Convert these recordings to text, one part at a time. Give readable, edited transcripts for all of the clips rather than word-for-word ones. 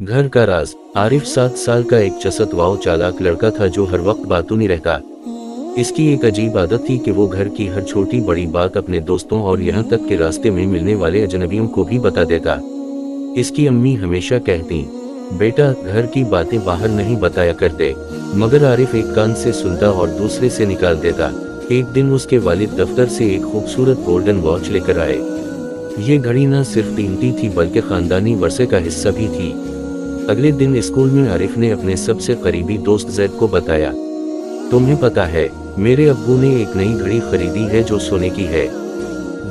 घर का राज। आरिफ 7 साल का एक चसत वाव चालाक लड़का था जो हर वक्त बातूनी रहता। इसकी एक अजीब आदत थी कि वो घर की हर छोटी बड़ी बात अपने दोस्तों और यहाँ तक के रास्ते में मिलने वाले अजनबियों को भी बता देता। इसकी अम्मी हमेशा कहती, बेटा घर की बातें बाहर नहीं बताया करते, मगर आरिफ एक कान से सुनता और दूसरे से निकाल देता। एक दिन उसके वालिद दफ्तर से एक खूबसूरत गोल्डन वॉच लेकर आए। ये घड़ी न सिर्फ कीमती थी बल्कि खानदानी वर्से का हिस्सा भी थी। अगले दिन स्कूल में आरिफ ने अपने सबसे करीबी दोस्त जैद को बताया, तुम्हें पता है मेरे अब्बू ने एक नई घड़ी खरीदी है जो सोने की है।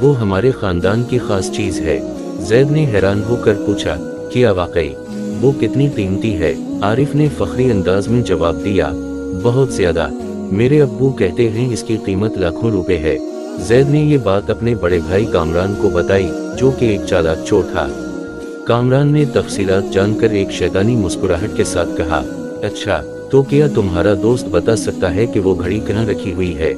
वो हमारे खानदान की खास चीज है। जैद ने हैरान होकर पूछा, क्या वाकई? वो कितनी कीमती है? आरिफ ने फखरी अंदाज में जवाब दिया, बहुत ज्यादा। मेरे अब्बू कहते हैं इसकी कीमत लाखों रुपए है। जैद ने ये बात अपने बड़े भाई कामरान को बताई, जो कि एक चालाक चोर था। कामरान ने तफसीलात जानकर एक शैतानी मुस्कुराहट के साथ कहा, अच्छा तो क्या तुम्हारा दोस्त बता सकता है कि वो घड़ी कहाँ रखी हुई है?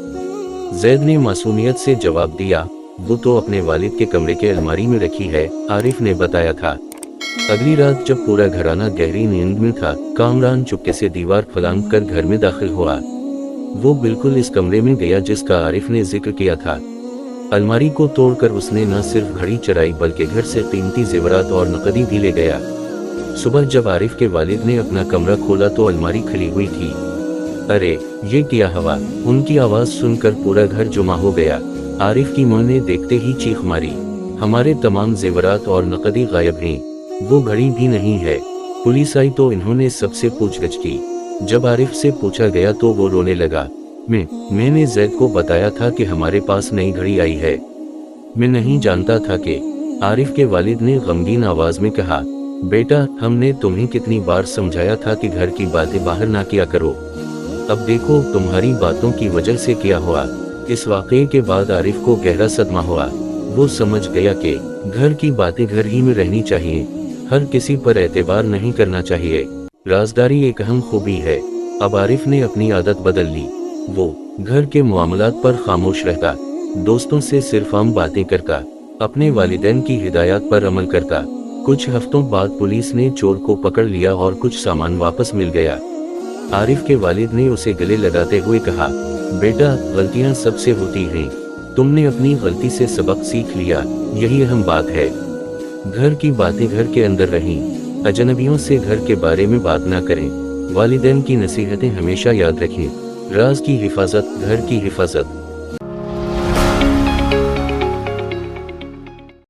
जैद ने मासूमियत से जवाब दिया, वो तो अपने वालिद के कमरे के अलमारी में रखी है, आरिफ ने बताया था। अगली रात जब पूरा घराना गहरी नींद में था, कामरान चुपके से दीवार फलांग कर घर में दाखिल हुआ। वो बिल्कुल इस कमरे में गया जिसका आरिफ ने जिक्र किया था। अलमारी को तोड़कर उसने न सिर्फ घड़ी चुराई बल्कि घर से कीमती जेवरात और नकदी भी ले गया। सुबह जब आरिफ के वालिद ने अपना कमरा खोला तो अलमारी खुली हुई थी। अरे ये क्या हवा? उनकी आवाज सुनकर पूरा घर जुमा हो गया। आरिफ की मां ने देखते ही चीख मारी, हमारे तमाम जेवरात और नकदी गायब हैं। वो घड़ी भी नहीं है। पुलिस आई तो इन्होंने सबसे पूछगछ की। जब आरिफ से पूछा गया तो वो रोने लगा, मैंने जैद को बताया था कि हमारे पास नई घड़ी आई है। मैं नहीं जानता था कि। आरिफ के वालिद ने गमगीन आवाज में कहा, बेटा हमने तुम्हें कितनी बार समझाया था कि घर की बातें बाहर ना किया करो। अब देखो तुम्हारी बातों की वजह से क्या हुआ। इस वाकये के बाद आरिफ को गहरा सदमा हुआ। वो समझ गया कि घर की बातें घर ही में रहनी चाहिए, हर किसी पर एतबार नहीं करना चाहिए। राजदारी एक अहम खूबी है। अब आरिफ ने अपनी आदत बदल ली। वो घर के मामलात पर खामोश रहता, दोस्तों से सिर्फ आम बातें करता, अपने वालिदैन की हिदायत पर अमल करता। कुछ हफ्तों बाद पुलिस ने चोर को पकड़ लिया और कुछ सामान वापस मिल गया। आरिफ के वालिद ने उसे गले लगाते हुए कहा, बेटा गलतियां सबसे होती हैं, तुमने अपनी गलती से सबक सीख लिया, यही अहम बात है। घर की बातें घर के अंदर रहें, अजनबियों से घर के बारे में बात ना करें, वालिदैन की नसीहतें हमेशा याद रखें। राज की हिफाजत, घर की हिफाजत।